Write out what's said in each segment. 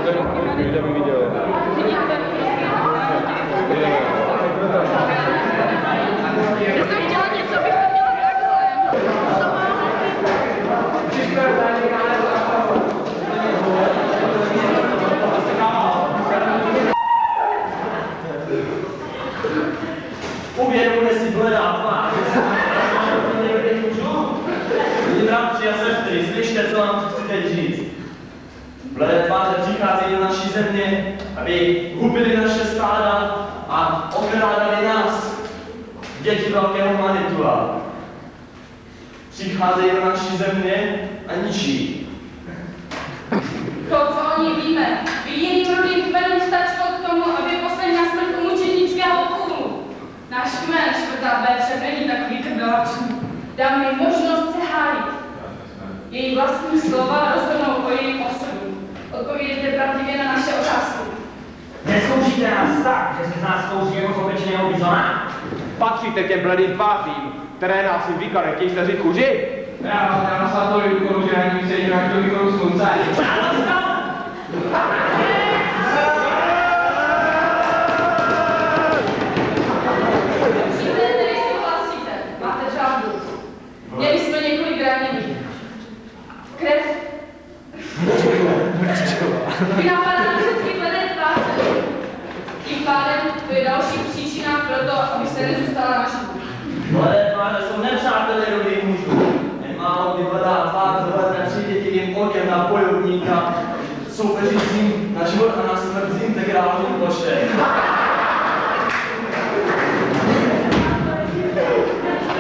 Kde by viděl? Uvědomuje si bledá tvář. Bratři a sestry, slyšte, co vám chci teď říct. Bledé tváře přicházejí do naší země, aby hubili naše stáda a okrádali nás, děti velkého Manitua. Přicházejí do naší země a ničí. To, co o ní víme, jedním rodným kmenům stačilo k tomu, aby poslali na smrt u mučednického kůlu. Náš kmen, čtvrtá Bétře, není takový krvelačný. Dá mi možnost se hájit. Její vlastní slova rozhodnou o jejím osudu. Odpovídejte pravdivě na naše otázky. Neskoušíte nás tak, že se z nás zkouší jako z obyčejného bizona? Patříte k těm bledým tvářím, které nás svým výkladem chtějí seřit kuži? Já na svatou výkonu, že ani se jim do výkonu slunce. Měli jsme několik ranění. Krev. Napadá na všechny bledé tváře. Tím pádem to je další příčina pro to, aby se nezůstala naší. Bledé tváře jsou nepřátelé rodných mužů. Nemálo kdy bledá tvář dohledne přívětivým okem na bojovníka, soupeřícím na život a na smrt s integrálním počtem.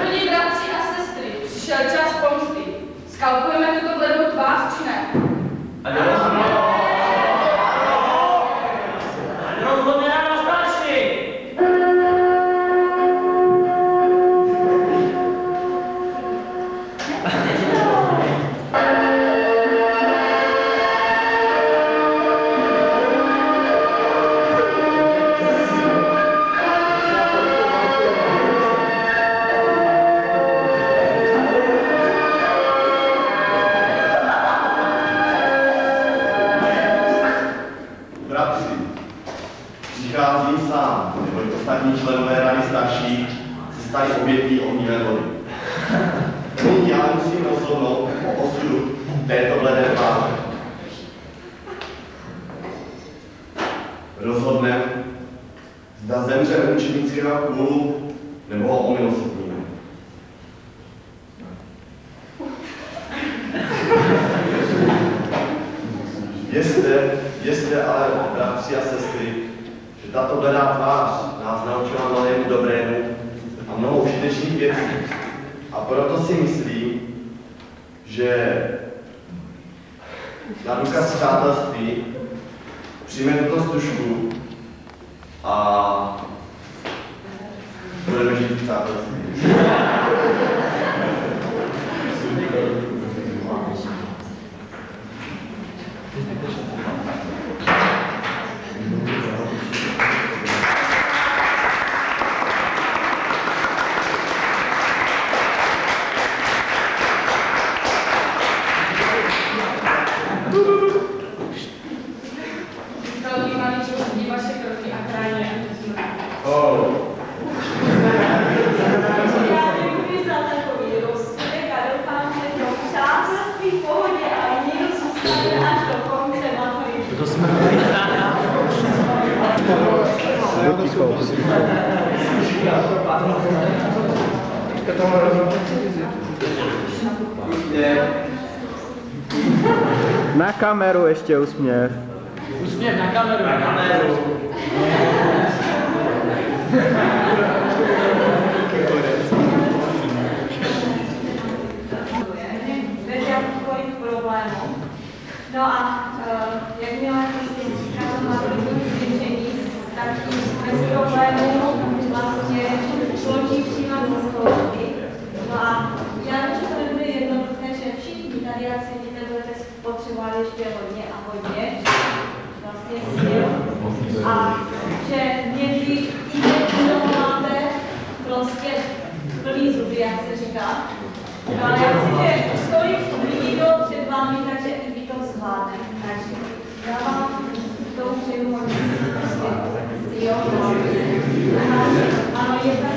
Rodí bratři a sestry, přišel čas pomsty. Skalpujeme tuto bledou tvář, či ne? Rozhodně ráno strašný! Přicházím sám, neboť ostatní členové rady starší se stali obětí ohnivé vody. Nyní já musím rozhodnout o osudu této bledé tváře. Rozhodneme, zda zemře u mučednického kůlu, nebo ho omilostníme. Vězte ale, bratři a sestry, že tato bledá tvář nás naučila mnohému dobrému a mnoho užitečných věcí. A proto si myslím, že na důkaz přátelství přijme tuto stužku a budeme žít v přátelství. Velký maličko sedí vaše kroky a krajně. Já děkuji za takový rozsudek a doufám, že to přátelství v pohodě a míru zůstane až do konce maturity. To jsme na kameru ještě úsměv. Úsměv na kameru. Na kameru. Bez jakýchkoliv problémů. No a jakmile prostě získáme maturitní zvětšení, tak bez problémů vlastně složí přijímat za zkoušky. No a já vím, že to nebude jednoduché, že všichni tady, jak sedíte, budete potřebovat ještě hodně a hodně vlastně sil. A že někdy i když máte prostě plný zuby, jak se říká. No ale já si, že stojí lidí před vámi, takže i vy to zvládnete. Takže já vám je tam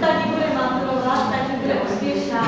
tady bude maturovat, tady bude úspěšná.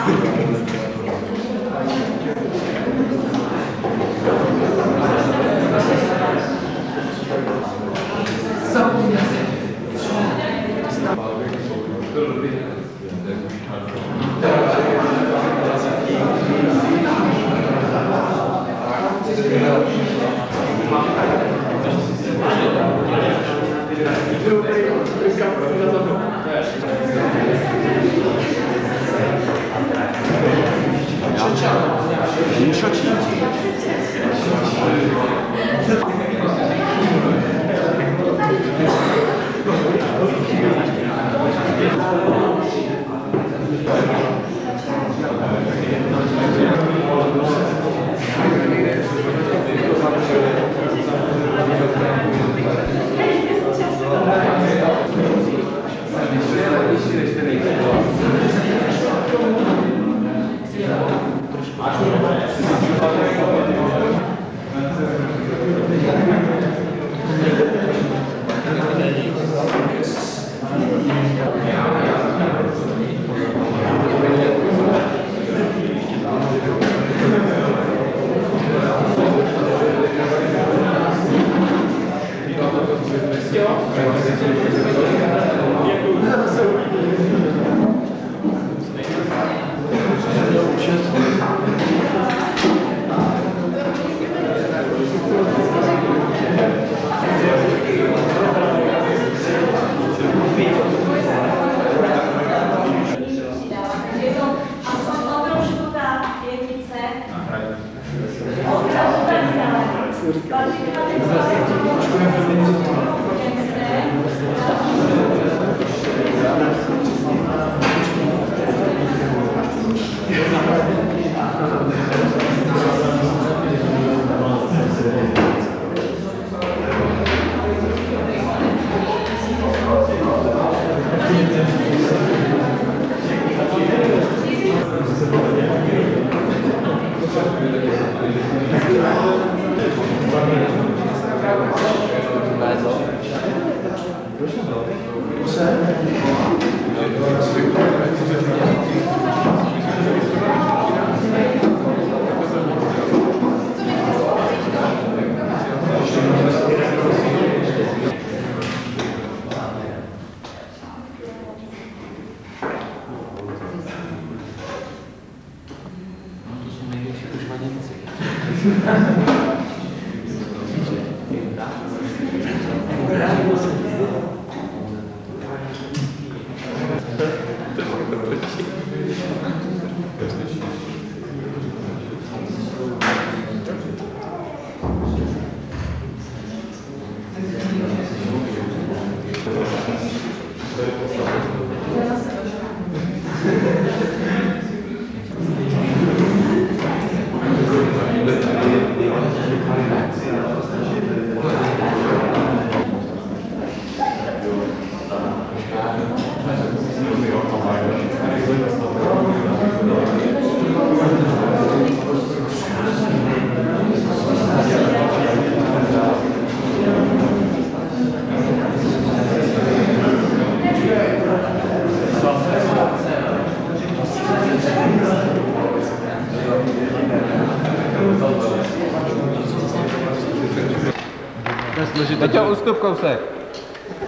Peťo, ustup kousek.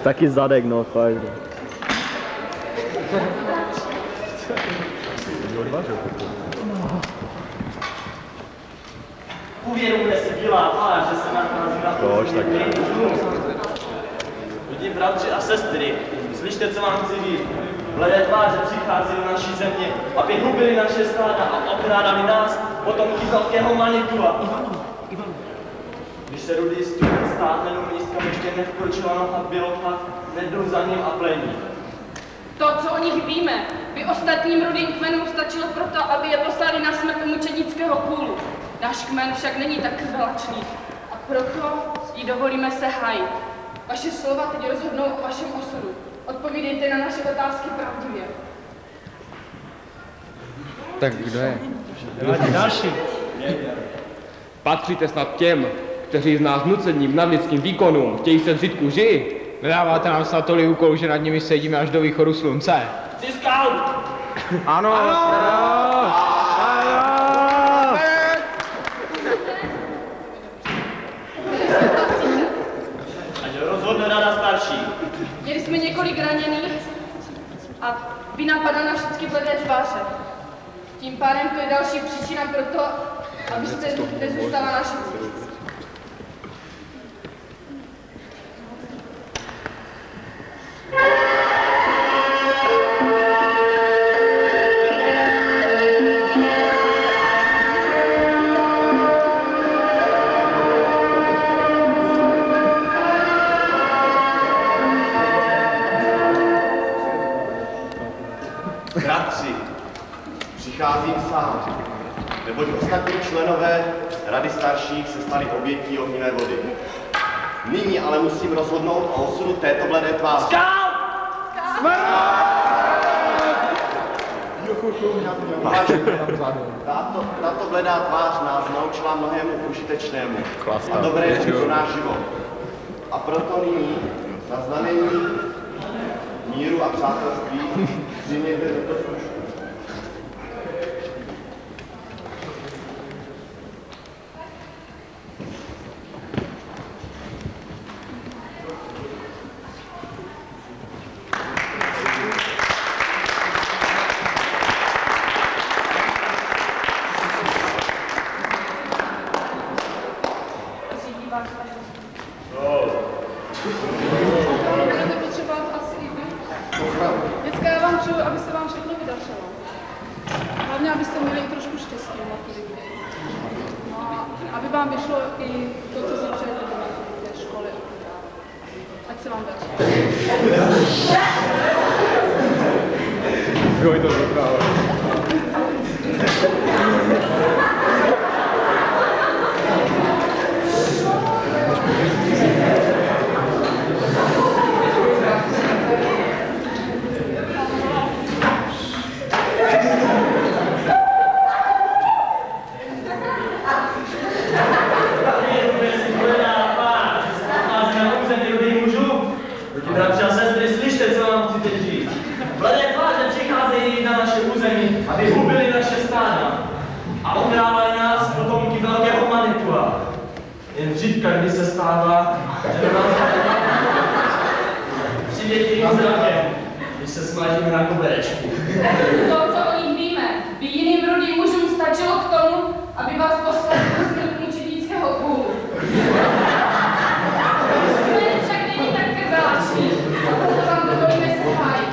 Taky zadek, no, fakt. Uvědomuje si bílá tvář, že se nachází na Tož, tak. Vidím bratři a sestry, slyšte, co vám chci říct. Bledé tváře přichází do naší země, aby hubili naše stáda a okrádali nás, potomky velkého Manitua. Když se rudý stůl stáhne do místa, ještě nevkročila noha bělocha, nejdou za ním a plení. To, co o nich víme, by ostatním rudým kmenům stačilo proto, aby je poslali na smrt u mučednického kůlu. Náš kmen však není tak velačný a proto jí dovolíme se hájit. Vaše slova teď rozhodnou o vašem osudu. Odpovídejte na naše otázky pravdivě. Tak kdo je? Další. Patříte snad těm, kteří z nás nucením nadlidským výkonům chtějí se dřít kůži? Nedáváte nám snad tolik úkolů, že nad nimi sedíme až do východu slunce? Chci scout! Ano! Ať rozhodne rada starší. Měli jsme několik raněných a vina padá na všechny bledé tváře. Tím pádem to je další příčina pro to, abyste nezůstala naši. Bratři, přicházím sám, neboť ostatní členové Rady starších se stali obětí ohnivé vody. Nyní ale musím rozhodnout o osudu této bledé tváře. Tato bledá tvář nás naučila mnohému užitečnému a dobrému pro náš život. A proto nyní na znamení míru a přátelství přijměte tuto službu. Budete potřebovat asi i vy. Děcka, já vám přeju, aby se vám všechno vydařilo. Hlavně, abyste měli i trošku štěstí na maturitu. No a aby vám vyšlo i to, co si přejete do té školy. Ať se vám daří. Kdo to vyprával? Bratři a sestry, slyšte, co vám chci teď říct. Bledé tváře přicházejí na naše území, aby hubili naše stáda a okrávali nás potomky velkého Manitua. Jen řídka, kdy se stává, že do nás přivětí zrakem, když se smažíme na koberečku. To, co o nich víme, by jiným rudým mužům stačilo k tomu, aby vás poslali do smrti mučednického kůlu. Směr však není tak krváčný, a proto vám dovolíme se hájit.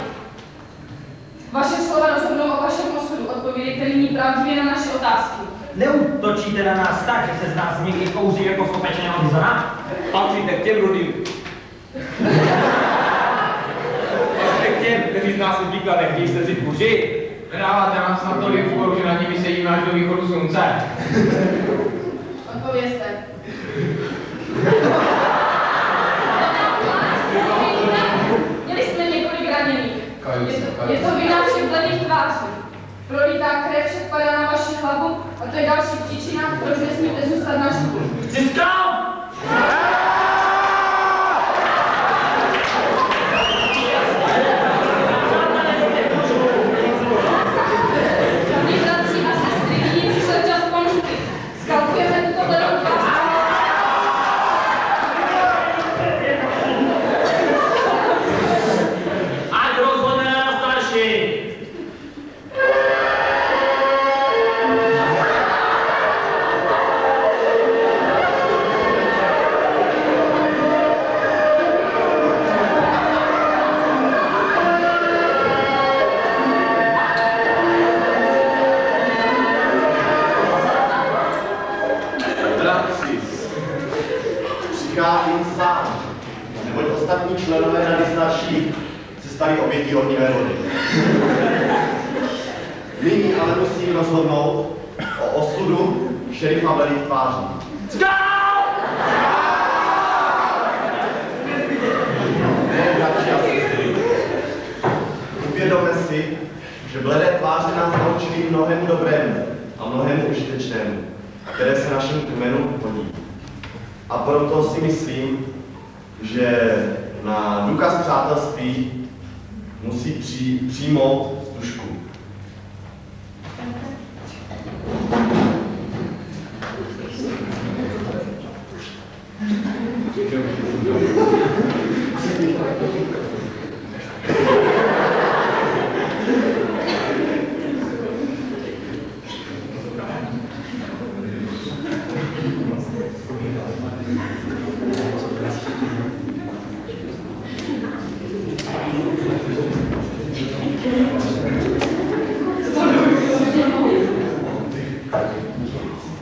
Vaše slova rozhodnou o vašem osudu, odpovědějte nyní pravdivě na naše otázky. Neútočíte na nás tak, že se z nás někdy kouří jako z opečeného bizona? Patříte k těm rudým. Patříte k těm, kteří z nás obvykle nechtějí se dřít kůži. Nedáváte nám snad tolik úkolů, že nad nimi sedíme až do východu slunce? Odpovězte. Měli jsme několik raněných. Je to vina všech bledých tváří. Prolítá krev však padá na vaši hlavu a to je další příčina, proč nesmíte zůstat na živou. Chci scout! Žádný bratři a sestry, nyní přišel čas pomsty. Skalkujeme tuto bledou tvář. Ať rozhodne rada starší! Bratři, přicházím sám, neboť ostatní členové Rady starších se stali obětí ohnivé vody. Nyní ale musím rozhodnout o osudu šerifa bledých tváří. Ne, bratři a sestry, uvědomme si, že bledé tváře nás naučili mnohému dobrému a mnohému užitečnému, které se našim kmenu hodí. A proto si myslím, že na důkaz přátelství musí přijmout stužku.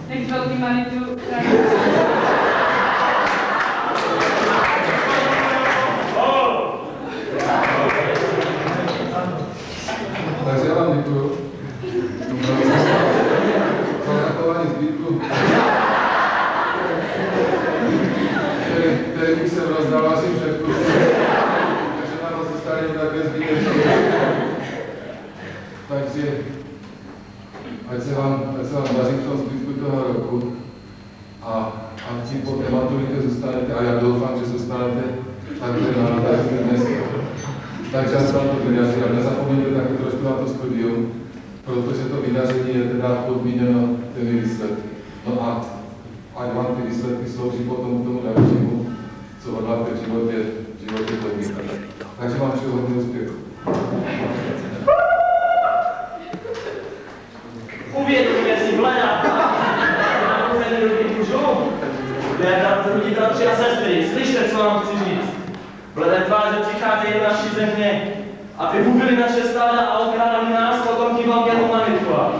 Nech velký Manitu. Takže já vám děkuju. Za zachování zbytku, který bych jsem rozdal vašim předchůdcům, takže nám zůstali také zbytečné. Takže ať se vám daří v tom zbytku toho roku a tím po té maturitě zůstanete, a já doufám, že zůstanete takhle na nádherný dnes. Takže já se vám to vydaří a nezapomeňte taky trošku na to studium, protože to vydaření je teda podmíněno těmi výsledky. No a ať vám ty výsledky slouží potom k tomu dalšímu, co hodláte v životě podnikat. Takže vám přeju hodně úspěchu. Uvědomuje si Bleda, druzí bratři a sestry, slyšte, co vám chci říct. Bledé tváře přicházejí do naší země, aby hubili naše stáda a okrádali nás potomky velkého Manitova.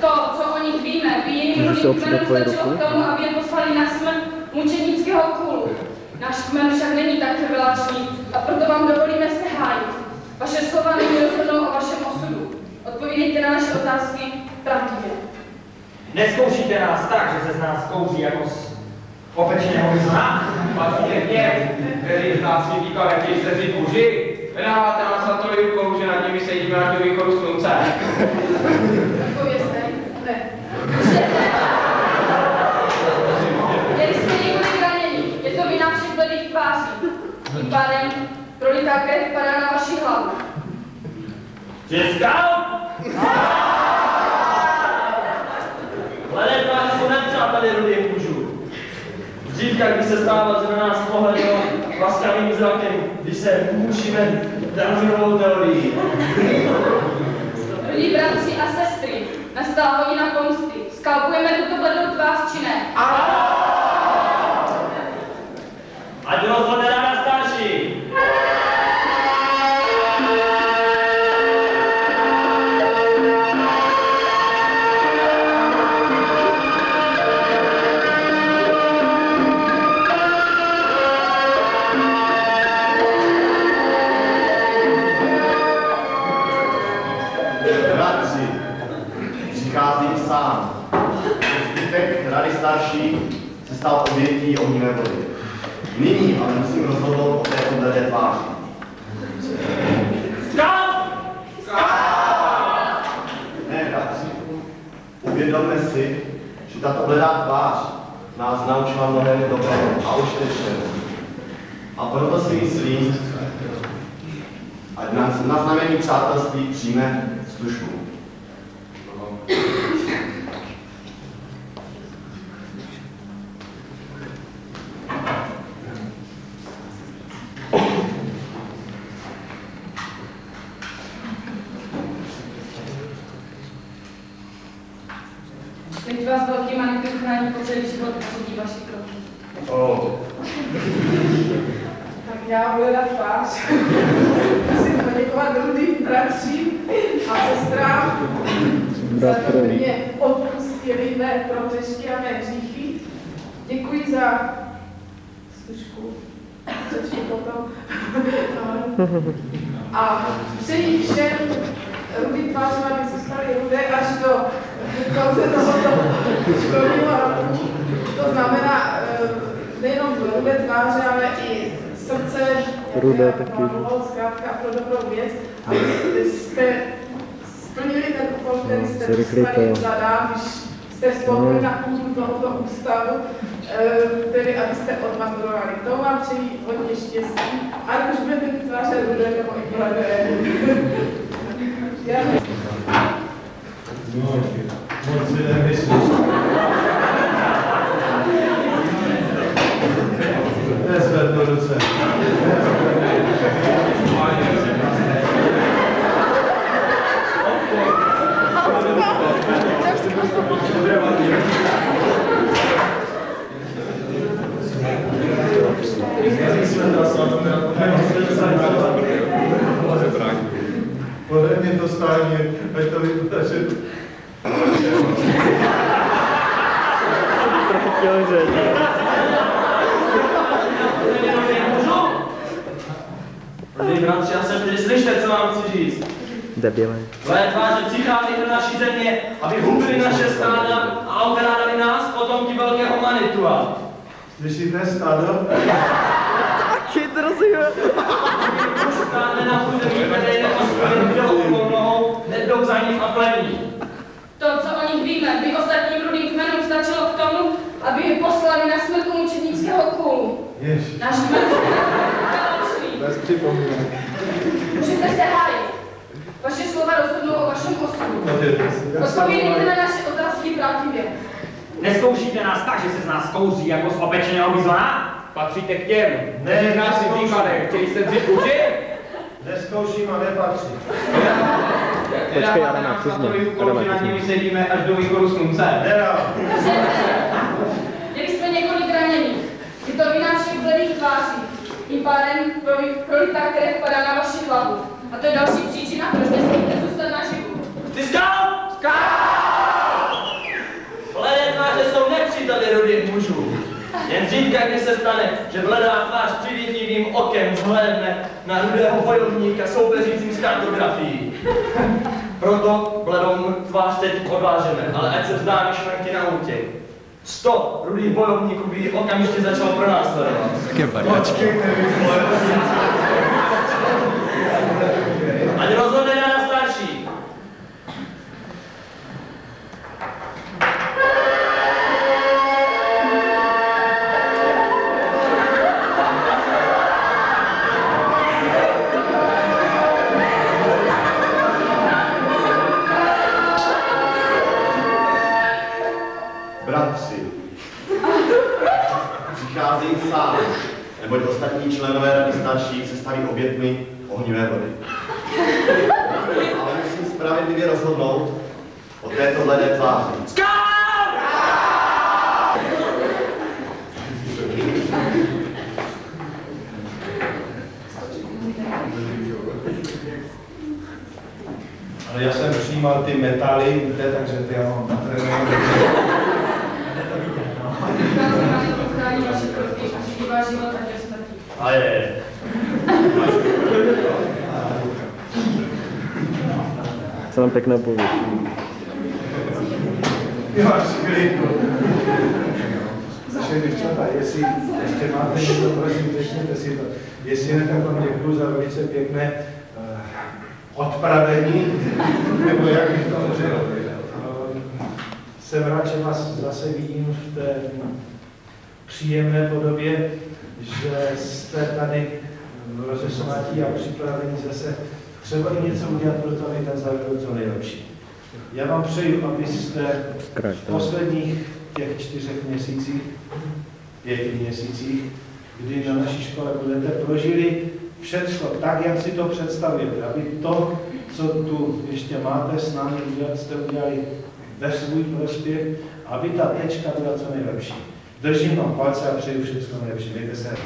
To, co o nich víme, by jejím rodným kmenem stačilo k tomu, aby je poslali na smrt mučednického kůlu. Náš kmen však není tak krvelačný a proto vám dovolíme se hájit. Vaše slova není rozhodnou o vašem osudu. Odpovídejte na naše otázky pravdivě. Nezkoušíte nás tak, že se z nás kouří jako z opečeného vyzna? Patříte k něm, který z nás svým výkladem těžce kůži. Vydáváte nás na tolik úkolů, že nad nimi sedíme až do východu slunce. Odpovězte, ne. Měli jsme několik ranění, je to vina všech bledých tváří. Tím pádem prolitá krev padá na vaši hlavu. Získal? Bledé tváře jsou nepřátelé rudých mužů. Dřív, když se stávalo, že na nás pohledlo laskavým zrakem, když se mučíme Darwinovou teorií. Rudí bratři a sestry, nastala hodina pomsty. Skalpujeme tuto bledou tvář, či ne? Ať rozhodne ráda starší. Bratři, přicházím sám. Zbytek rady starší se stal obětí ohnivé vody. Nyní ale musím rozhodnout o této bledé tváři. Ne, bratři, uvědomme si, že tato bledá tvář nás naučila mnohému dobrému a užitečnému. A proto si myslím, ať na znamení přátelství přijme stužku. Teď vás velký Manitu chrání po celý život a řídí vaši kroky. Tak já Bleda tvář. Musím poděkovat rudým bratřím a sestrám za to, že mě odpustili mé prohřešky a mé hříchy. Děkuji za stužku. Začnu potom. A přeji všem rudým tvářím, aby zůstaly rudé až do konce tohoto školního roku. To znamená nejenom rudé tváře, ale i srdce Rudé taky. Zkrátka pro dobrou věc. Vy jste splnili ten úkol, který jste dostali zadán, když jste spolu na půdu tohoto ústavu, tedy abyste odmaturovali. To vám přeji hodně štěstí, ať už budete vytvářet rudé nebo i bledé. No, moc si nemyslíš. Nezved do ruce. Podle mě to stání, ať to vytlačit. Rodí bratři a sestry, slyšte, co vám chci říct. Debile. Tvoje tváře přichází do naší země, aby hubili naše stáda a okrádali nás, potomky velkého Manitua. Slyšíte, stádo? Taky drzuje. Stále na území, které neospojen kdo nohou, nedou za ním a plení. To, co o nich víme, by ostatním rudým kmenům stačilo k tomu, aby je poslali na smrt u mučednického kůlu. Náš kmen bez připomínek. Můžete se hájit. Vaše slova rozhodnou o vašem osudu. Odpovědejte na naše otázky pravdivě. Neskoušíte nás tak, že se z nás kouří jako z opečeného bizona? Patříte k těm, kteří nás si výpadek, chtějí se dřít kůži? Neskouším a nepatří. Počkej, Adama, přizně. Adama, nad nimi sedíme až do východu slunce. Měli jsme několik raněných. Je to vina všech bledých tváří. Tím pádem prolitá krev padá na vaši hlavu. A to je další příčina, proč nesmíte zůstat naživu. Ty skál! Bledé tváře jsou nepříteli rudých mužů. Jen řídka, kdy se stane, že bledá tvář přivětivým okem zhlédne na rudého bojovníka soupeřícím s kartografií. Proto bledou tvář teď odvážeme, ale ať se vzdá myšlenky na útěk. 100 rudých bojovníků by ji okamžitě začalo pronásledovat. Ať rozhodne Rada starší. Bratři, přicházím sám, neboť ostatní členové Rady starších se staví obětmi ohnivé vody. Ale musím spravedlivě rozhodnout o této bledé tváři. Ale já jsem přijímal ty metaly, víte, takže ty já mám natrénovat. A je. Co nám pěkné pověď. Jo, skvělý. Zaše děvčata, jestli ještě máte něco, prosím, řekněte si to. Jestli ne, tak vám děkuju za velice pěkné odpravení, nebo jak bych to řekl. Jsem rád, že vás zase vidím v té příjemné podobě, že jste tady rozesmátí a připraveni zase třeba i něco udělat pro to, aby ten závěr byl co nejlepší. Já vám přeju, abyste v posledních těch 4 měsících, 5 měsících, kdy na naší škole budete, prožili všecko tak, jak si to představujete, aby to, co tu ještě máte s námi udělat, jste udělali ve svůj prospěch, aby ta tečka byla co nejlepší. Držím vám palce a přeju všechno nejlepší. Mějte se.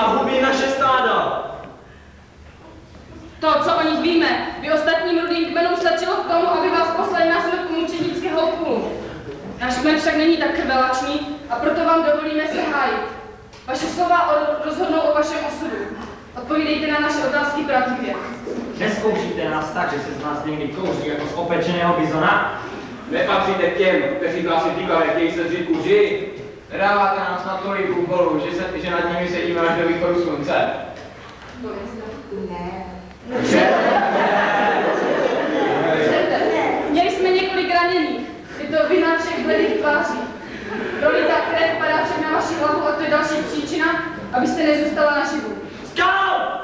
a hubí naše stáda. To, co o nich víme, by ostatním rudým kmenům stačilo k tomu, aby vás poslali na smrt u mučenického úkolu. Náš kmen však není tak krvelačný a proto vám dovolíme se hájit. Vaše slova rozhodnou o vašem osudu. Odpovídejte na naše otázky pravdivě. Nezkoušíte nás tak, že se z nás někdy kouří jako z opečeného bizona? Nepatříte k těm, kteří vás říkali, chtějí se dřít kůži. Nedáváte nám snad tolik úkolů, že nad nimi sedíme až do východu slunce. Ne. Měli jsme několik raněných. Je to vina všech bledých tváří. Prolitá krev padá však na vaši hlavu a to je další příčina, abyste nezůstala naživu. Skal!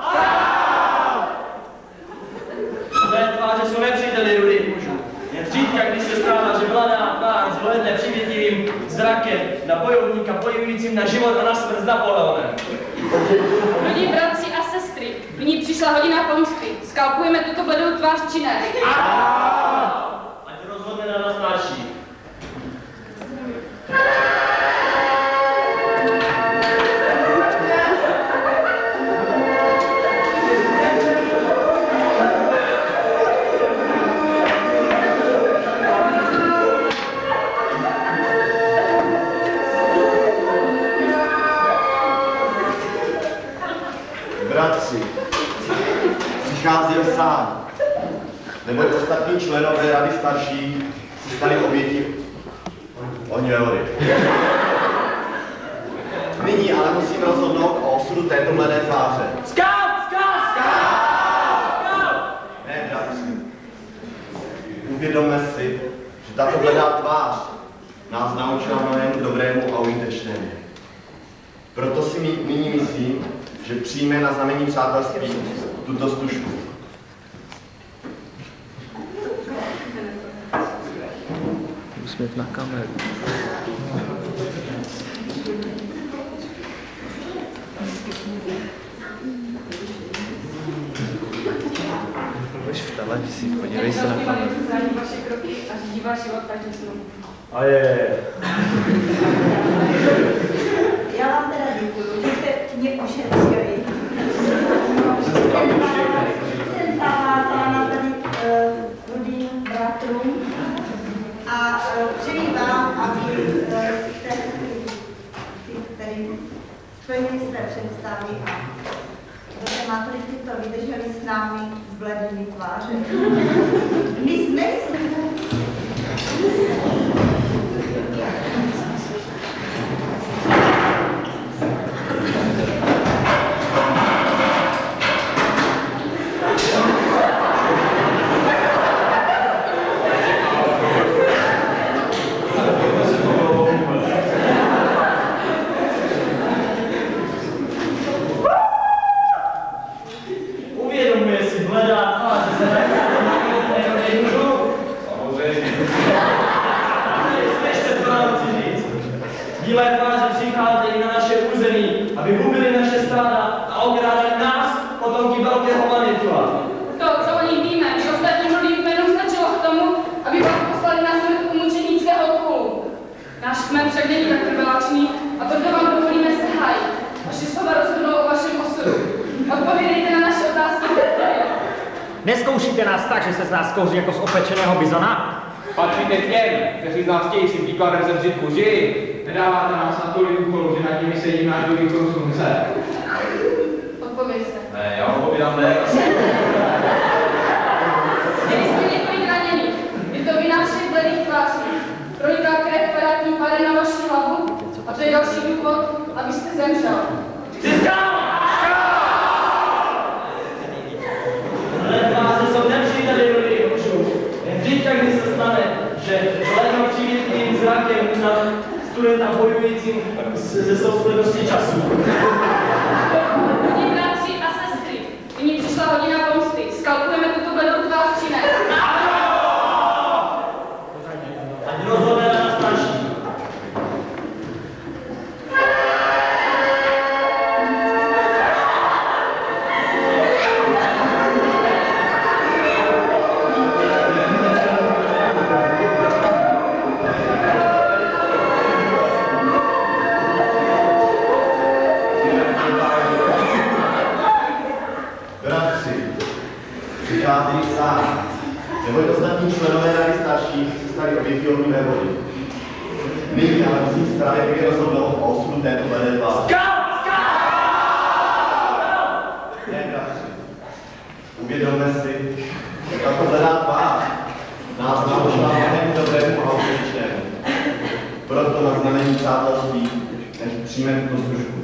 Tvé tváře jsou nepříteli rudých mužů. Jen zřídka, když se stává, že mladá tvář zhlédne přivětivým zrakem na bojovníka bojujícím na život a na smrt s Napoleonem. Rodí bratři a sestry, nyní přišla hodina pomsty. Skalpujeme tuto bledou tvář či ne? Ať rozhodne na nás starší. Bratři, přicházel sám, neboť ostatní členové rady starších se stali oběti Oňvelory. Nyní ale musím rozhodnout o osudu této mladé tváře. Scout! Ne, bratři. Uvědomme si, že tato bledá tvář nás naučila mnohému dobrému a užitečnému. Proto si nyní myslím, že přijme na znamení přátelství tuto stužku. Úsměv na kameru. Budeš v televizi, podívej se na kameru. Vaše kroky a řídí váš život každý snu. A je. Já vám teda děkuju, že jste mě ošetřili. Jsem zavázána tady rudým bratrům a přeji vám, aby jste si splnili své představy a do maturity to vydrželi s námi s bledými tváře. My jsme Uvědomuje si bledá tvář, že se samozřejmě. Slyšte, co nám chci říct. Bílé tváře přicházejí na naše území, aby hubili naše stáda a okrádali nás, potomky velkého Manitua. To, co o nich víme, by ostatním rudým kmenům stačilo k tomu, aby vás poslali na smrt u mučenického úkolu. Náš kmen však není tak krvelačný a proto vám dovolíme se hájit. Vaše slova rozhodnou o vašem osudu. Odpovídejte na naše otázky. Nezkoušíte nás tak, že se z nás kouří jako z opečeného bizona? Patříte k těm, kteří z nás chtějí si příkladem zemřít kůži. Nedáváte nám snad tolik úkolů, že nad nimi sedíme až do východu slunce. Odpovězte. Ne, já odpovídám ne. Měli jsme několik raněných. Je to vina všech bledých tváří. Prolitá krev padá tím pádem na vaši hlavu a to je další důvod, abyste zemřel. Ale tváře jsou nepříteli rudých mužů. Jen řídka, kdy se stane, že hlednou přivětivým zrakem na studenta bojujícím ze souslednosti času. nepřicházejí sám, neboť ostatní členové rady starších se stali obětí ohnivé vody. Nyní ale musím spravedlivě rozhodnout o osudu této bledé tváře. Ne, bratři, uvědomme si, že tato bledá tvář nás naučila mnohému dobrému a užitečnému. Proto na znamení přátelství než přijmeme tuto službu.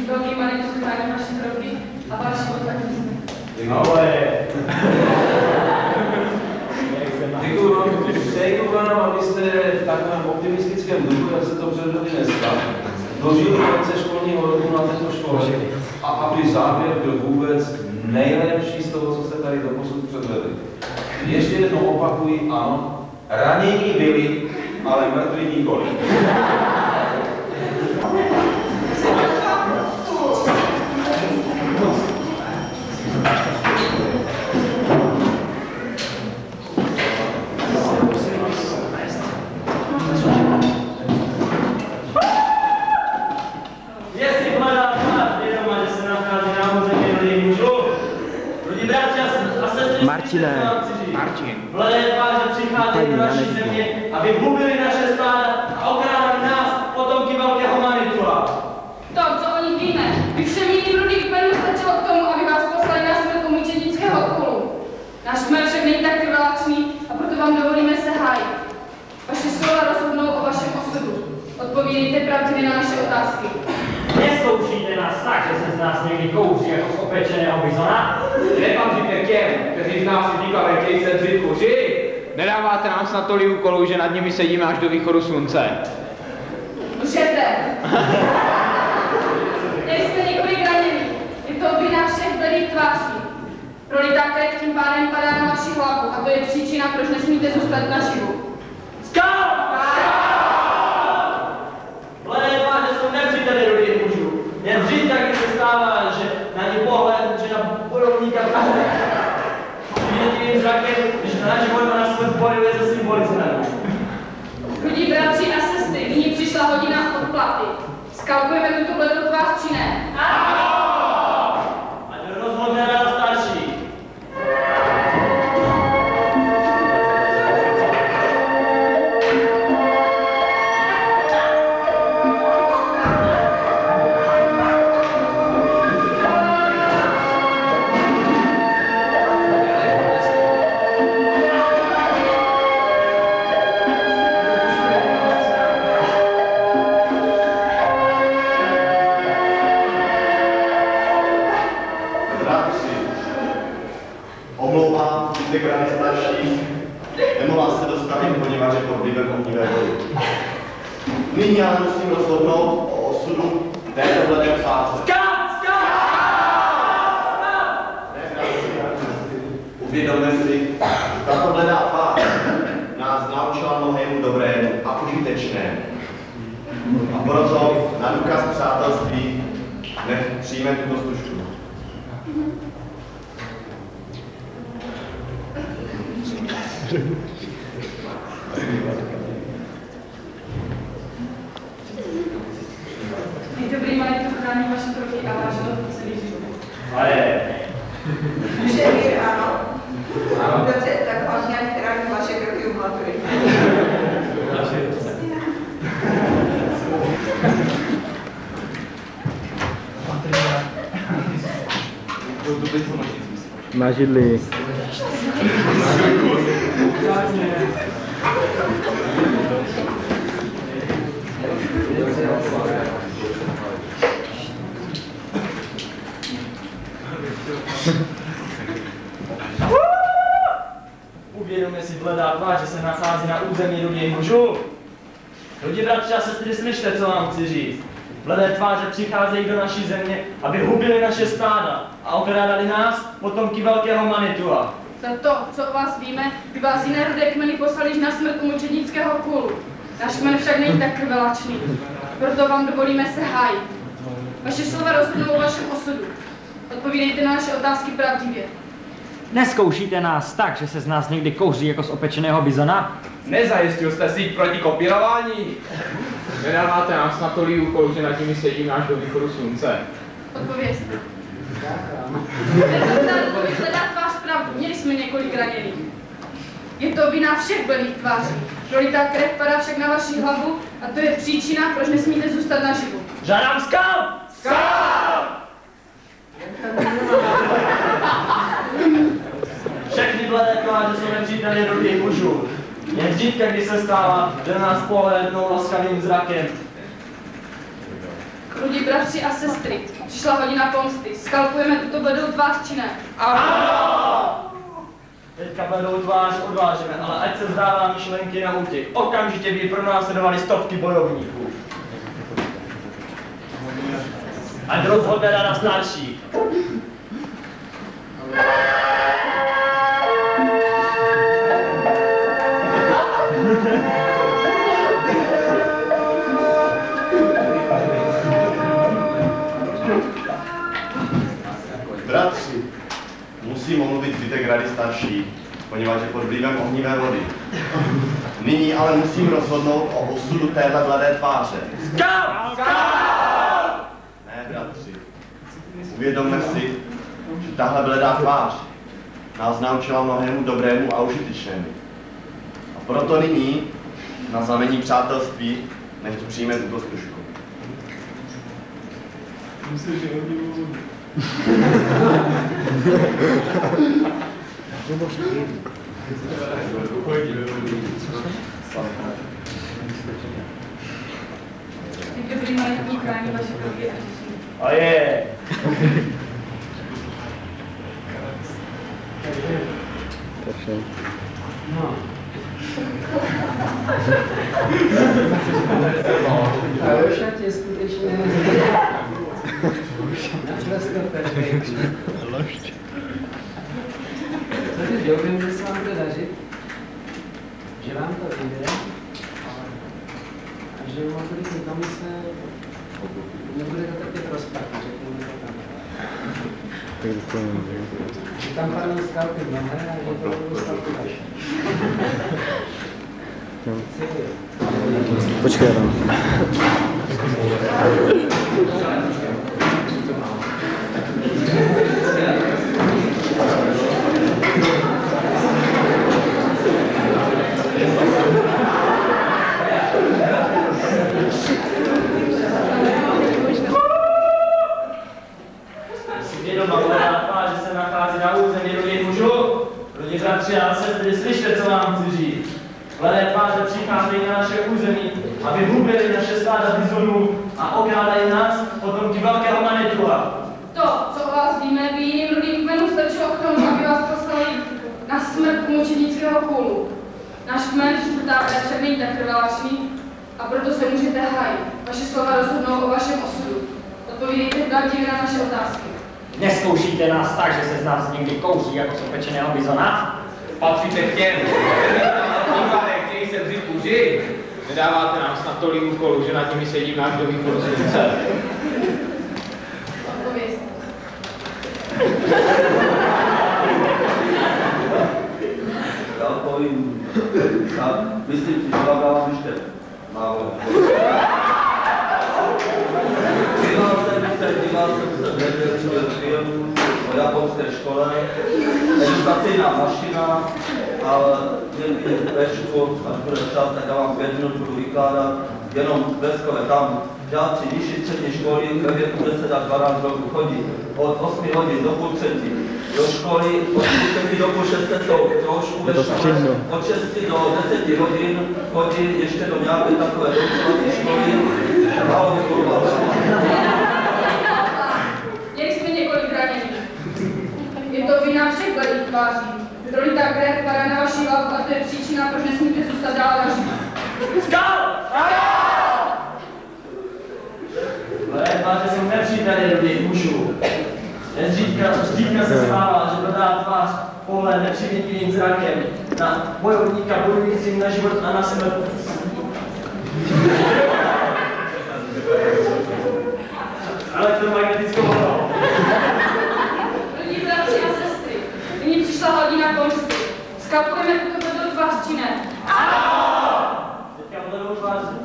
Velký Manitu chrání vaše kroky a váš kontaktní. Děkuji vám, abyste v takovém optimistickém duchu, jak se to předvedli dneska, dožili konce školního roku na této škole a aby závěr byl vůbec nejlepší z toho, co jste tady doposud předvedli. Ještě jednou opakuji, ano, ranění byli, ale mrtví nikoli. Martin. Mladé tváře přicházejí do naší země, aby hubili naše stáda a okrádali nás, potomky velkého Manitua. To, co o nich víme, by všemi rudých kmenů stačilo k tomu, aby vás poslali na smrt u mučednického kulu. Náš kmen však není tak krváčný a proto vám dovolíme se hájit. Vaše slova rozhodnou o vašem osudu. Odpovídejte pravdivě na naše otázky. Nezkoušíte nás tak, že se z nás někdy kouří jako z opečeného bizona? Nepamříte těm, kteří z nás utíkali, chtějí se dřít kuři? Nedáváte nám snad tolik úkolů, že nad nimi sedíme až do východu slunce. Lžete! Měli jste několik ranění. Je to vina všech bledých tváří. Prolitá krev tím pádem padá na vaši hlavu a to je příčina, proč nesmíte zůstat naživu. Mladé tváře jsou nepříteli rudých mužů. Jen vždyť taky se stává, že na ně pohled, že na bojovníka padne. Jediným zrakem, když na naši vojnu na smrt bojuje se svým policem. Rudí bratři a sestry, nyní přišla hodina odplaty. Skalkujeme tuto bledou tvář či ne? Ano! Ať rozhodne rada starší. Nyní ale musím rozhodnout o osudu této bledé tváře. Uvědomme si, že tato bledá tvář nás naučila mnohému dobrému a užitečnému. A proto na důkaz přátelství nech přijme tuto službu. Dobrý Manitu chrání vaše kroky a váš život celý život. Ale. Všemi ano. Dobře, tak hlavně chrání vaše kroky u maturity. Na židli. Uvědomme si bledá tvář, že se nachází na území rudých mužů. Lidi, bratři a sestry, slyšte, co vám chci říct. Bledé tváře přicházejí do naší země, aby hubili naše stáda a okrádali nás, potomky velkého Manitua. Za to, co o vás víme, by vás jiné rudé kmeny poslali již na smrt u mučednického kulu. Náš kmen však není tak krvelačný, proto vám dovolíme se hájit. Vaše slova rozhodnou o vašem osudu. Odpovídejte na naše otázky pravdivě. Neskoušíte nás tak, že se z nás někdy kouří jako z opečeného bizona? Nezajistil jste si proti kopírování. Nedáváte nás na tolik úkolů, že nad nimi sedíme až do východu slunce. Odpovězte. Hledat tvář pravdu, měli jsme několik raněných. Je to vina všech blných tváří. Prolitá krev padá však na vaši hlavu a to je příčina, proč nesmíte zůstat naživu. Žádám skal! Skal! Všechny bledé tváře jsou nepříteli rodných mužů. Jen zřídka, kdy se stává, že na nás pohlédnou laskavým zrakem. Krudí bratři a sestry, přišla hodina pomsty. Skalpujeme tuto bledou tvář, či ne? Ano! Teďka bledou tvář odvážeme, ale ať se vzdává myšlenky na útěk. Okamžitě by pro nás sledovali stovky bojovníků. Ať rozhodne rada starší. Bratři, musím omluvit zbytek rady starší, poněvadž je pod vlivem ohnivé vody. Nyní ale musím rozhodnout o osudu téhle bledé tváře. Skal! Skal! Ne, bratři. Uvědomme si, že tahle bledá tvář nás naučila mnohému dobrému a užitečnému. A proto nyní, na znamení přátelství, nechť přijme tuto stužku. Myslím, že Ty dobrý mají chrání vaše kroky a řešení. A je! No. A Rošat je skutečně naprosto perfektní. Co si doufám, že se vám bude dařit, že vám to vyjde a že u maturitní komise nebude to trpět rozpad, řekněme to tam. Že tam padnou skalpy mnohé a že to budou skalpy vaše. Počkej, Adam. Že se nachází na území rodných mužů, rodní bratři a sestry, slyšte, co vám chci říct. Bledé tváře přicházejí na naše území, aby hubili naše stáda bizonů a okrádají nás potomky velkého Manitua. To, co o vás víme, by jiným rodným kmenům stačilo k tomu, aby vás poslali na smrt mučednického kůlu. Náš kmen, čtvrtá bratře, není tak krváčný a proto se můžete hájit. Vaše slova rozhodnou o vašem osudu. Odpovídejte pravdivě na naše otázky. Neskoušíte nás tak, že se z nás někdy kouří jako z opečeného bizona? Patříte k těm, chtějí se vzít kůži. Nedáváte nás na tolik úkolů, že nad nimi sedíme až do východu slunce. Odpovězte. Já povím, myslím si, že vám ještě málo. Díval jsem se nevěděl film o japonské škole, edukacijná mašina, ale jen vešku, až bude čas, tak já vám 5 minut budu vykládat, jenom bleskové tam žáci nižší střední školy ve věku 10 až 12 roku chodí od 8 hodin do půl 3. Do školy od půl 3 do půl 6 jsou trošku ve škole, od 6 do 10 hodin chodí ještě do nějaké takové doučovací školy. Měli jsme několik raněných. Je to vina všech bledých tváří. Prolitá krev padá na vaši hlavu a to je příčina, proč nesmíte zůstat dál naživu. Skal! Bledé tváře jsou nepříteli rodných mužů. Zřídka se stává, že bledá tvář pohled nepřivětivým zrakem na bojovníka bojujícím na život a na smrt. Elektromagnetickou vlnou. Rodní bratři a sestry, nyní přišla Skapujeme tuto do tvář, či ne? Teďka to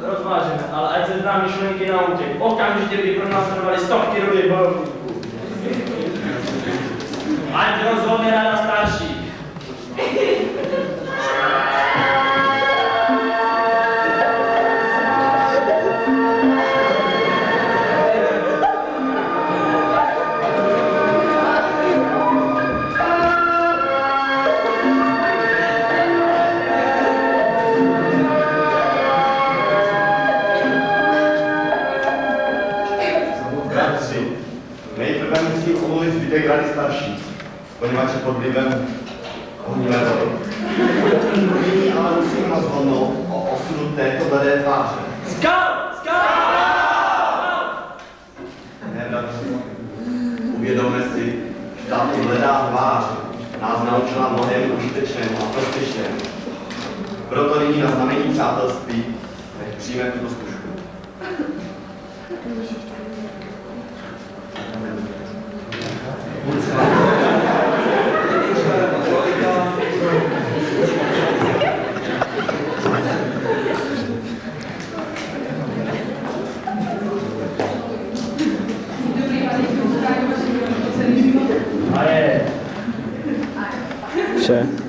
rozvážeme, ale ať se zdá myšlenky na útěk. Okamžitě by pro nás trvali stovky rudých bojovníků. Ať rozhodne rada starší. Nejprve musím omluvit zbytek rady starší, poněvadž je pod vlivem ohnivé vody. Nyní ale musím rozhodnout o osudu této bledé tváře. Skal! Ne, bratři, uvědomme si, že tato bledá tvář nás naučila mnohému užitečnému a prospěšnému. Proto nyní na znamení přátelství nech přijme tuto zkušku.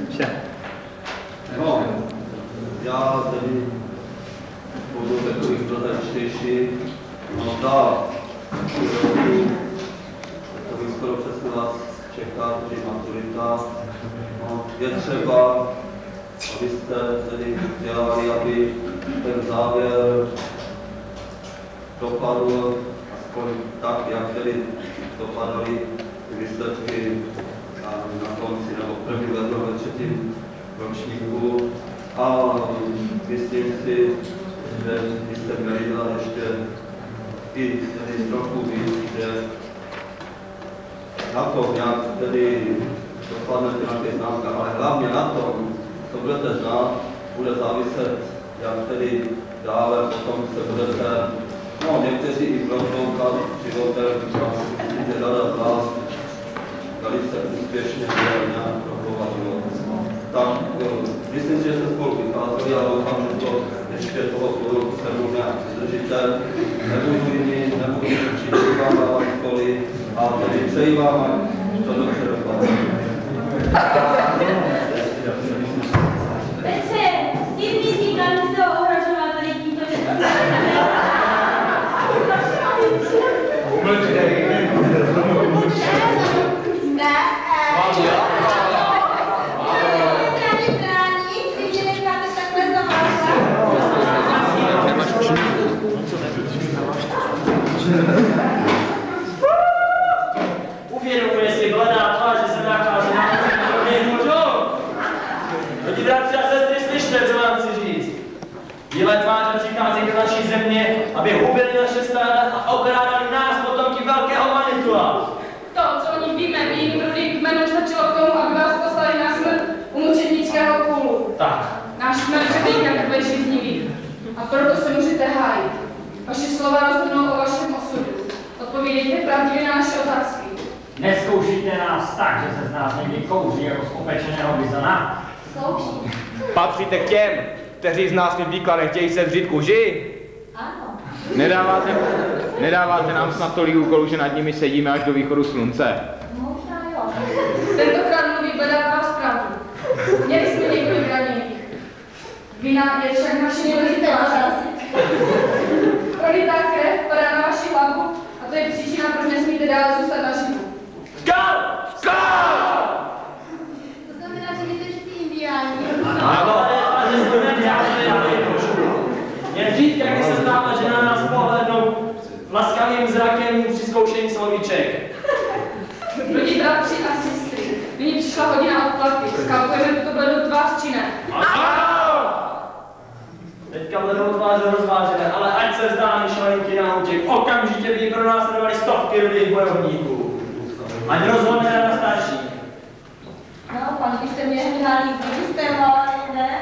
Vše. No, já tedy budu takový prozaičtější. No tak, takový skoro přesně vás čeká, tedy maturita. No, je třeba, abyste tedy dělali, aby ten závěr dopadl aspoň tak, jak tedy dopadaly výsledky na konci nebo první leto ve třetím ročníku. A myslím si, že byste měli dát ještě i tedy trochu víc, že na to, jak tedy dopadnete na těch známkách, ale hlavně na to, co budete znát, bude záviset, jak tedy dále potom se budete, no někteří i proslouchat v životě, že řada z vás velice úspěšně nějak propovat život. Tak myslím si, že jste spolu vycházeli a doufám, že to ještě toho půl se mnou nějak vydržíte. Nebudu jiný, nebudu určitě vám dávat školy a tedy přeji vám, ať to dobře dopadne. Petře, s tím myslíkám, že se ho ohrožoval tady tímto, že to Uvědomuje si bledá tvář, že se nachází na mužů. Lidi, bratři a sestry, slyšte, co vám chci říct. Bílé tváře přichází do naší země, aby hubili naše stáda a okrádali nás, potomky velkého Manitua. To, co o nich víme, v jiným rudým kmenu stačilo k tomu, aby vás poslali na smrt u mučednického kůlu. Tak. Náš kmen řekl jak blíží z nimi. A proto se můžete hájit. Vaše slova rozhodnou o vašem osudu. Odpovídejte pravdivě na naše otázky. Neskoušíte nás tak, že se z nás někdy kouří jako z opečeného bizona? Zkouší. Patříte k těm, kteří z nás vyblíkla nechtějí se vřít kůži? Ano. Nedáváte nám snad tolik úkolů, že nad nimi sedíme až do východu slunce? Možná jo. Tentokrát mluví bledá vás pravdu. Měli jsme několik raněných. Vina je však naše důležité prolitá krev padá na vaši hlavu a to je příčina, proč nesmíte dále zůstat naživu. Skal! To znamená, že vy jste všichni indiáni. Ale jsme nedělali jen říct, jak se stává, že na nás pohlednou laskavým zrakem při zkoušení slovíček. Rodí bratři a sestry, nyní přišla hodina odplaty. Skalkujeme tuto bledou tvář, či ne? Teďka bledou tváře rozvážené, ale ať se zdá myšlenky na útěk, okamžitě by pro nás trvali stovky rudých bojovníků. Ať rozhodne rada starší. No, pan byste mě hnali, kdybyste mohli, ne?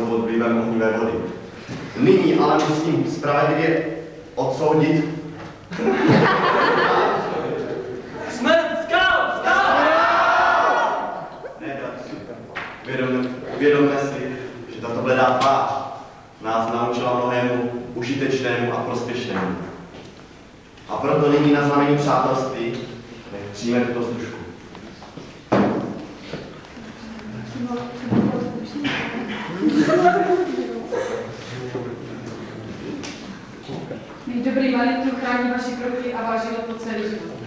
pod vlivem ohnivé vody. Nyní ale musím spravedlivě odsoudit. Smrt, skal! Ne, bratři, uvědomme si, že tato bledá tvář nás naučila mnohému užitečnému a prospěšnému. A proto nyní na znamení přátelství nech přijme tuto stužku. Mý dobrý Manitu chrání vaše kroky a váš život po celý život.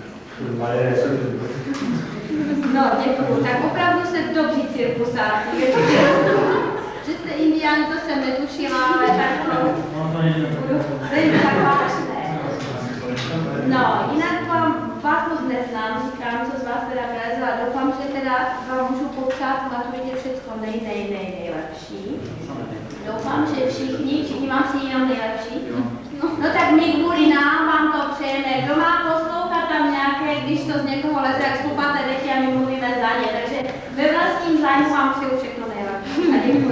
No, děkuju. Tak opravdu jste dobří cirkusáci. Že jste indiáni, to jsem netušila, ale tak není tak vážné. No, jinak vás moc neznám, říkám, co z vás teda vylezla. Doufám, že teda vám můžu popřát v maturitě všecko nejlepší. Doufám, že všichni vám si jenom nejlepší. No tak my kvůli nám vám to přejeme. Kdo má poslouchat tam nějaké, když to z někoho leze, jak stupáte děti a my mluvíme za ně. Takže ve vlastním zájmu vám přeju všechno nejlepší. A děkuji.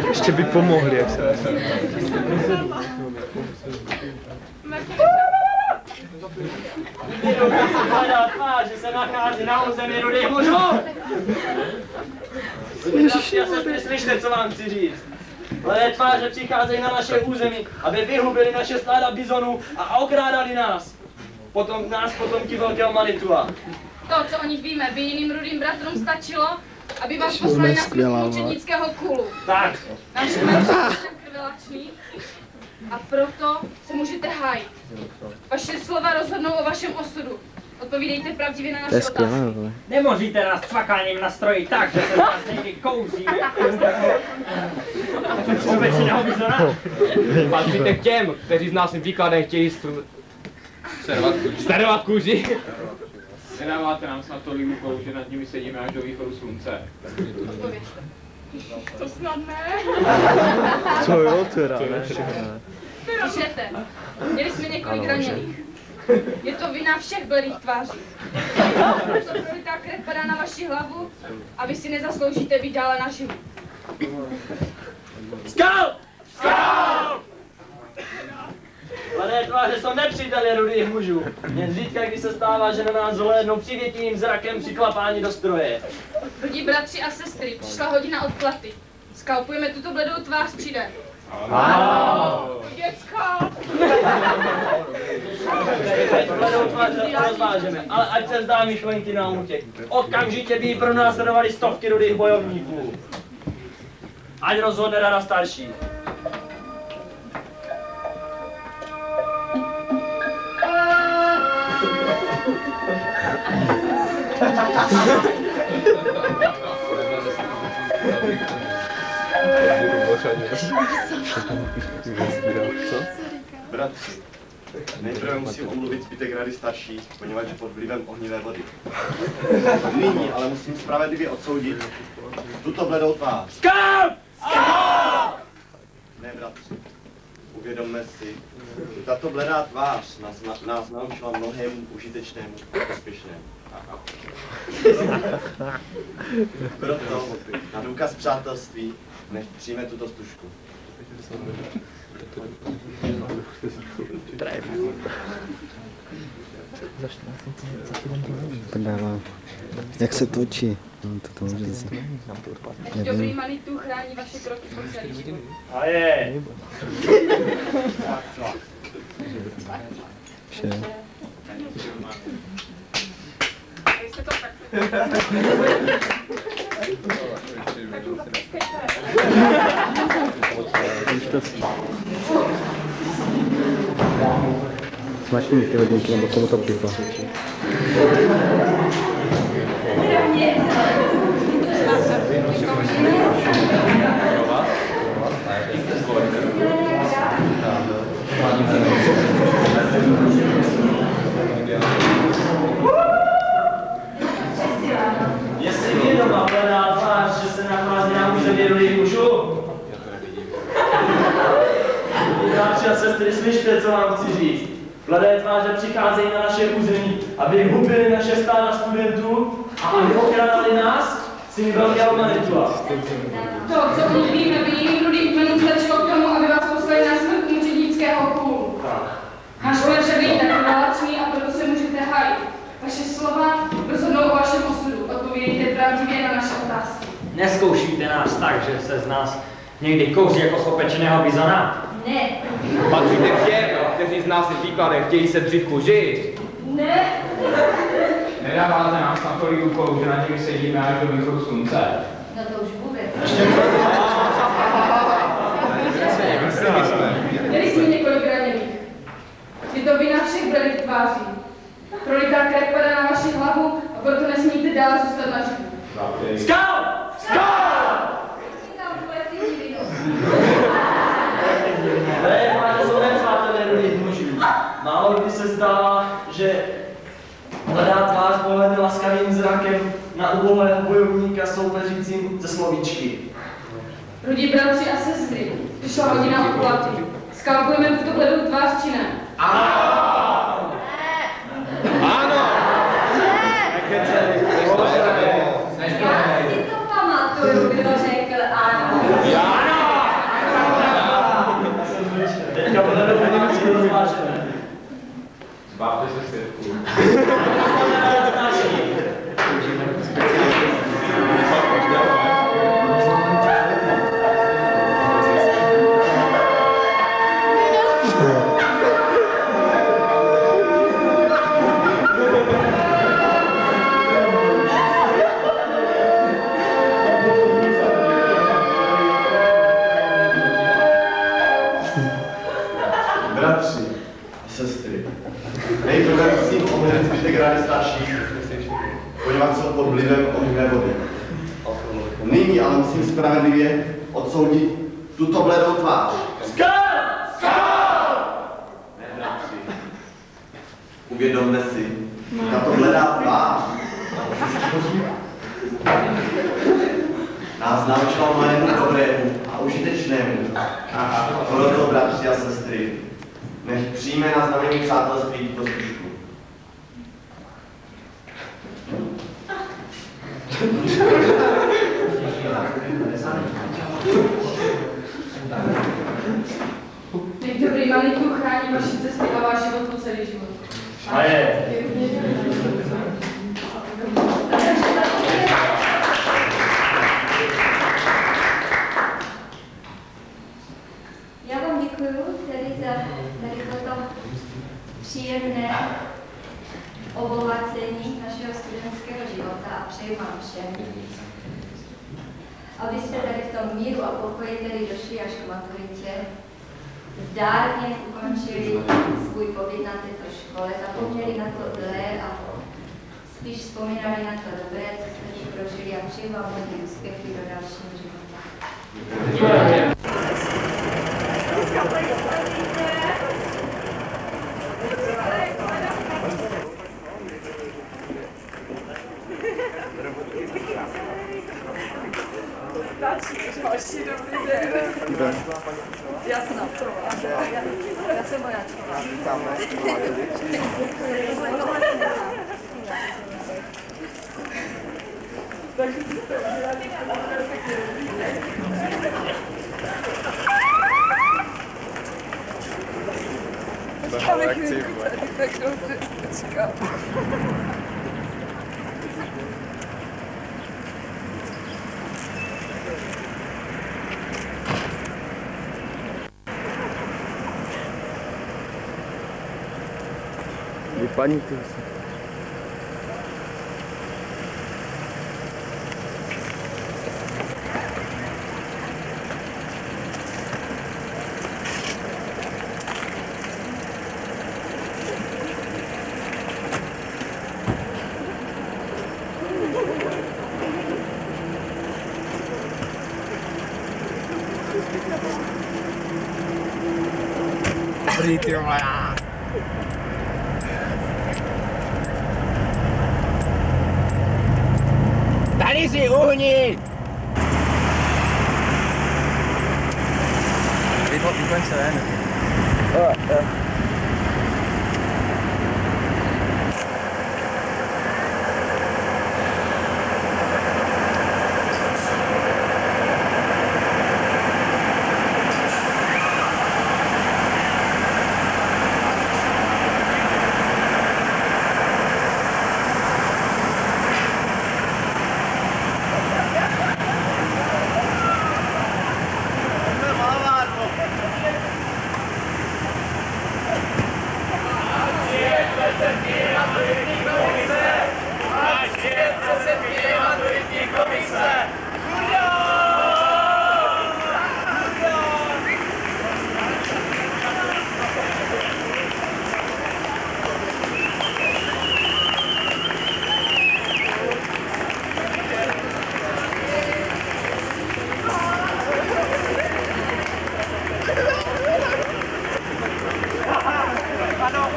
Ještě by pomohli, jak se že se nachází na území rudých mužů. Bratři a sestry, slyšte, co vám chci říct. Hledé tváře přicházejí na naše území, aby vyhubili naše stáda bizonů a okrádali nás. Potomky velkého Manitua. To, co o nich víme, by jiným rudým bratrům stačilo, aby vás poslali na smrt mučednického kulu. Tak. Náš kmen je krvelačný a proto se můžete hájit. Vaše slova rozhodnou o vašem osudu. Odpovídejte pravdivě na naše otázky. Nemožíte nás cvakáním nastrojit tak, že se z vás někdy kouří. Patříte k těm, kteří z nás výkladem chtějí sterovat kůži. Nedáváte nám snad tolik úkolů, že nad nimi sedíme až do východu slunce. Odpovězte. To snad ne. Co jo, teda, ne? Slyšete, měli jsme několik raněných. Je to vina všech bledých tváří. To prolitá krev padá na vaši hlavu a vy si nezasloužíte být dále naživu. Skal! Skal! Mladé tváře jsou nepříteli rudých mužů. Jen zřídka, když se stává, že na nás zhlédnou přivětivým zrakem při klapání do stroje. Rudí bratři a sestry, přišla hodina odplaty. Skalpujeme tuto bledou tvář přijde. Ano. Děcka! Teď bledou tvář rozvážeme, ale ať se vzdá myšlenky na útěk. Okamžitě by ji pronásledovali stovky rudých bojovníků. Ať rozhodne rada starší. Bratři, nejprve musím omluvit zbytek rady starší, poněvadž pod vlivem ohnivé vody. Nyní ale musím spravedlivě odsoudit tuto bledou tvář. Skal! Ne, bratři, uvědomme si, že tato bledá tvář nás naučila mnohému užitečnému a prospěšnému. Proto na důkaz přátelství nech přijme tuto stužku. Prdává. Jak se točí? No, to může říct. Dobrý Manitu chrání vaše kroky po celý život. A je. Vše. Jste to tak. Smačný ty hodinky, nebo komu to pichlo? Je si vědoma bledá tvář, že se nachází na území rudých mužů? Bratři a sestry, slyšte, co co vám chci říct. Mladé tváře přicházejí na naše území, aby hubili naše stáda studentů a aby okrádali nás, syny velkého Manitua. To, co o nich víme, by jiným rudým kmenům stačilo k tomu, aby vás poslali na smrt mučednického kůlu. Náš kmen však není tak válečný a proto se můžete hájit. Vaše slova rozhodnou o vašem osudu. Odpovědejte pravdivě na naše otázky. Neskoušíte nás tak, že se z nás někdy kouří jako z opečeného bizona? Ne. Patříte k těm, kteří z nás si výkladem chtějí se dřív kužit. Ne. Nedáváte nám snad tolik úkolů, že nad nimi sedíme až do východu slunce. No to už vůbec. Měli jsme několik raněných. Je to vina všech bledých tváří. Prolitá krev padá na vaši hlavu a proto nesmíte dál zůstat na živu. Skal! Skal! Ne, máte jsou nepřátelé rudých mužů. Málo kdy se zdá, že mladá tvář pohledne laskavým zrakem na ubohého bojovníka soupeřícím ze slovíčky. Rudí bratři a sestry, přišla hodina odplaty. Skalkujeme tuto bledou tvář či ne? Ano! Ano! Já si to pamatuju, kdo řekl ano. Teďka budeme hodinu rozvážené. Zbavte se svědků. Bratři a sestry, nejprve musím omezit zbytek rády starších, poněvadž jsou pod vlivem ohnivé vody. Nyní ale musím spravedlivě odsoudit tuto bledou tvář. Ne, bratři. Uvědomte si, tato bledá tvář nás naučila malému dobrému a užitečnému. Proto, bratři a sestry, nech přijme na znamení přátelství tuto stužku. Nech dobrý Manitu chrání vaši cesty a váš život po celý život. A je. Já vám děkuju tedy za tady toto příjemné obohacení našeho studentského života a přeji vám všem, abyste tady v tom míru a pokoji tedy došli až k maturitě, zdárně ukončili svůj pobyt na této škole, zapomněli na to zlé a spíš vzpomínali na to dobré, co jste tu prožili a přeji vám hodně úspěchy do dalšího života. Další dobrý den. Jasno, já jsem vojáčková. Takže jste udělali tak dobře, počkám. Vypadněte se. Dobrý, ty vole. Tady si uhni! Vypoň se ven.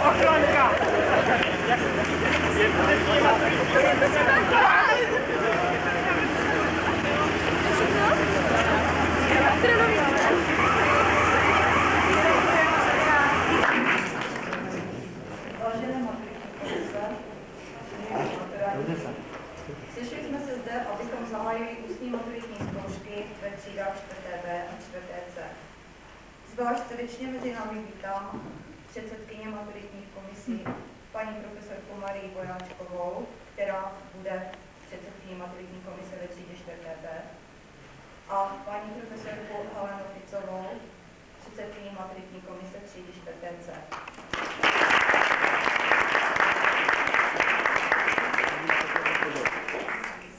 Ochranka! Sešli jsme se zde, abychom zahájili ústní maturitní zkoušky ve třídách 4B a 4C. Zvlášť srdečně mezi námi vítám předsedkyně maturitních komisí, paní profesorku Marii Vojáčkovou, která bude předsedkyní maturitní komise ve třídě 4B, a paní profesorku Helenu Ficovou, předsedkyní maturitní komise třídy 4C.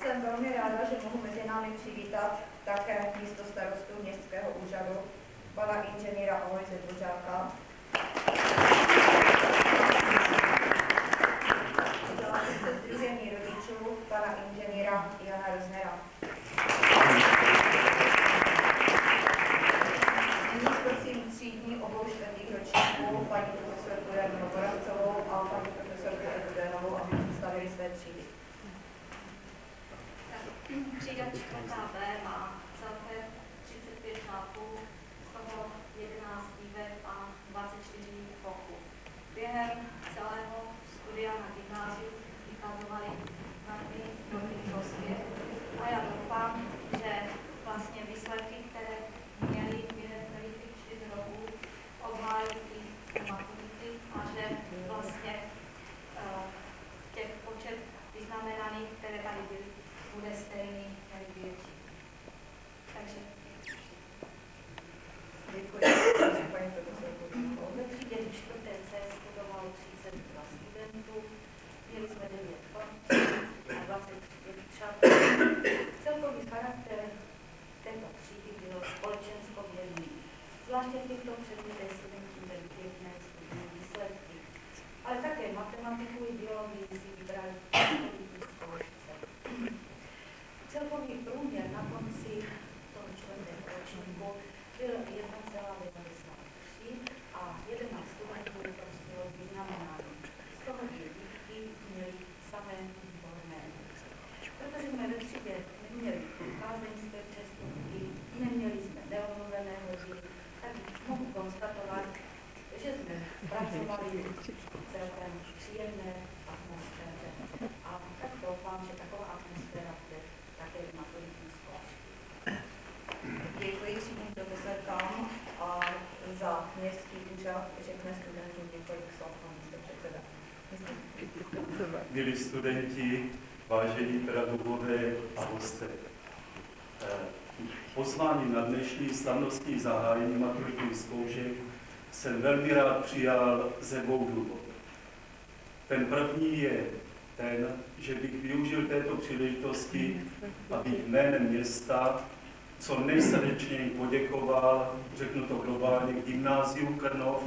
Jsem velmi ráda, že mohu mezi námi přivítat také místostarostu městského úřadu, pana inženýra Aloise Dvořáka, zástupce sdružení rodičů, pana inženýra Jana Roznera. Nyní prosím třídní obou čtvrtých ročníků, paní profesorku Jarminu Boravcovou a paní profesorku Evu Dénovou, aby představili své třídy. Třída 4B má celkem 35 žáků, z toho 11 dívek a 24 kluků. Během celého studia na gymnáziu vykazovali velmi dobrý prospěch a já doufám, že vlastně výsledky, které měli během těch 4 roků, obhájili i maturity a že vlastně těch počet vyznamenaných, které tady byly, bude stejný největší. Takže děkuji, paní profesorku. ve třídě 4C studovalo 32 studentů, měli jsme 9 chlapců a 25 přátel. Celkový charakter této třídy byl společenskovědný. Zvláště v těchto předmětech studenti měli pěkné studijní výsledky, ale také matematiku i biologii si vybrali zkoušce. Celkový průměr na konci toho 4. ročníku byl 1,93 a 11 studentů dostalo vyznamenání. Z toho dívky měly samé výborné. Protože jsme ve třídě neměli kázeňské přestupky, neměli jsme neomluvené hodiny, tak mohu konstatovat, že jsme pracovali v celkem příjemné atmosféře. A tak doufám, že taková atmosféra bude také v maturitní zkoušce. Děkuji třídním profesorkám a za městský úřad řekne studentům několik slov pan místopředseda. Milí studenti, vážení pedagogové a hosté. Pozvání na dnešní slavnostní zahájení maturitních zkoušek jsem velmi rád přijal ze 2 důvodů. Ten první je ten, že bych využil této příležitosti, abych jménem města co nejsrdečněji poděkoval, řeknu to globálně, Gymnáziu Krnov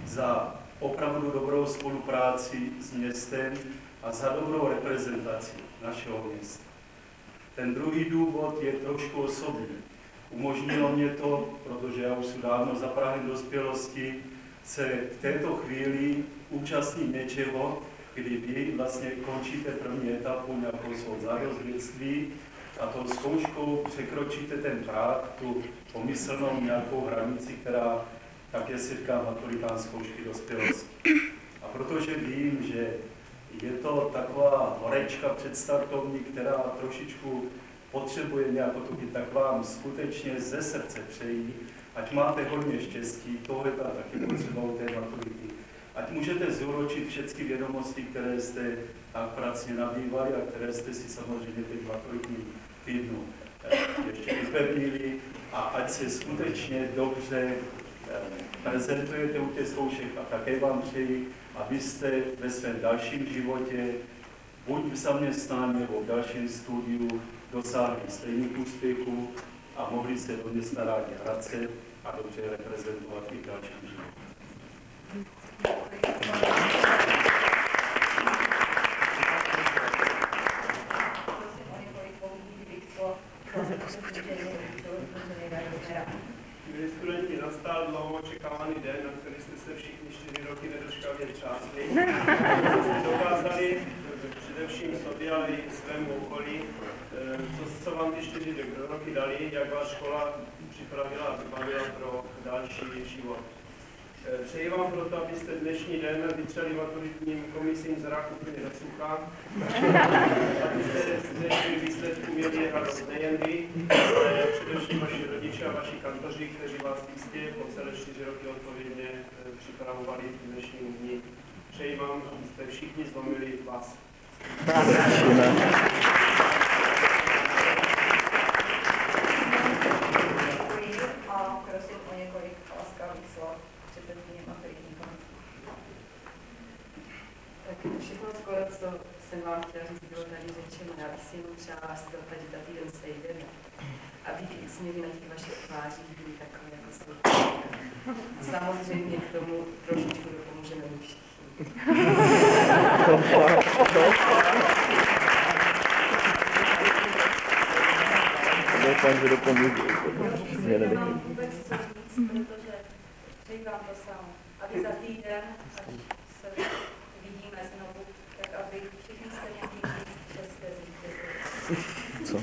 za opravdu dobrou spolupráci s městem a za dobrou reprezentaci našeho města. Ten druhý důvod je trošku osobní. Umožnilo mě to, protože já už jsem dávno za prahem dospělosti, se v této chvíli účastnit něčeho, kdy vy vlastně končíte první etapu nějakou svou zározdvětství a tou zkouškou překročíte ten práh, tu pomyslnou nějakou hranici, která také se říká maturitán zkoušky dospělosti. A protože vím, že je to taková horečka předstartovní, která trošičku potřebuje nějakou tuky, tak vám skutečně ze srdce přeji, ať máte hodně štěstí, tohle tam taky potřeba u té maturity. Ať můžete zúročit všechny vědomosti, které jste tak pracně nabývali a které jste si samozřejmě teď v maturitním týdnu ještě upevnili a ať se skutečně dobře prezentujete u těch zkoušek a také vám přeji, abyste ve svém dalším životě, buď v zaměstnání nebo v dalším studiu, dosáhli stejných úspěchů a mohli se do města rádi vracet a dobře reprezentovat i v dalším životě. Milí studenti, nastal dlouho očekávaný den, na který jste se všichni 4 roky nedočkali čas. přinesli. Dokázali především sobě, ale i svému okolí, co vám ty 4 roky dali, jak vás škola připravila a vybavila pro další život. Přeji vám proto, abyste dnešní den vytřeli maturitním komisím zrak úplně do sucha, abyste z dnešních výsledků měli radost nejen vy, ale především vaši rodiče a vaši kantoři, kteří vás jistě po celé 4 roky odpovědně připravovali k dnešnímu dni. Přeji vám, abyste všichni zlomili vás. A prosím o několik laskavých slov předsedkyně maturitní komise. Tak všechno skoro, co jsem vám chtěla říct, bylo tady řečeno. Já bych si jenom přála, že tady za týden sejdeme, aby ty úsměvy na těch vašich tvářích byly takové, jako jsou. Samozřejmě k tomu trošičku dopomůžeme my všichni. Doufám, že dopomůžu. Nemám vůbec co říct, protože přeji vám to samo. Aby za týden, až se vidíme znovu, tak aby všichni jste nějaký české zvítězili. Co?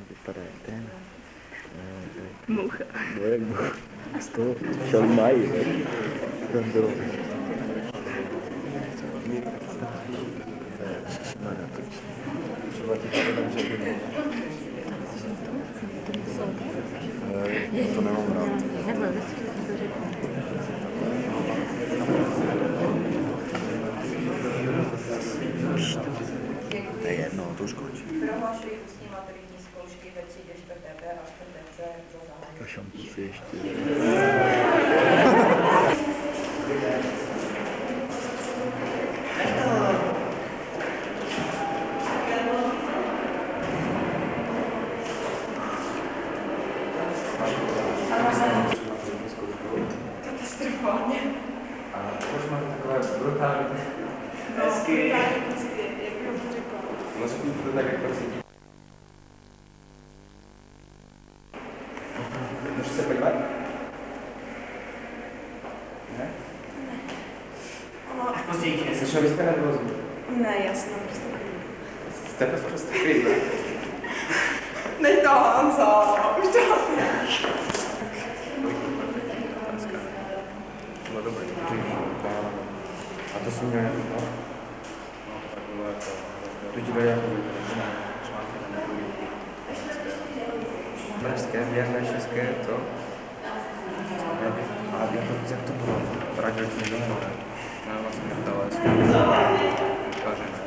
Vypadá jak ten. Mucha. No jak mucha. Z toho šel mají, ne? Tam bylo. Třeba ti tady nemůže to nemám rád. To je jedno, to už končí. Prohlašuji ústní maturitní zkoušky ve třídě 4B a 4C za zahájení. Kašamku si ještě. Katastrofálně. A proč máte takové brutální? Hezky. Jak bych to řekla? No řekni to tak, jak to cítí. Můžu se podívat? Ne? Ano. Slyšel byste nervózní? Ne, já jsem prostě Jste prostě klidná. Nech to, Honzo, už to. No dobrý, a to jsem měl jako to? No to takové to. To ti dají jako pražské, věrné, české, to? A jak to bylo? Radil ti někdo nebo ne? Ne, vlastně neptal, ale ukážeme.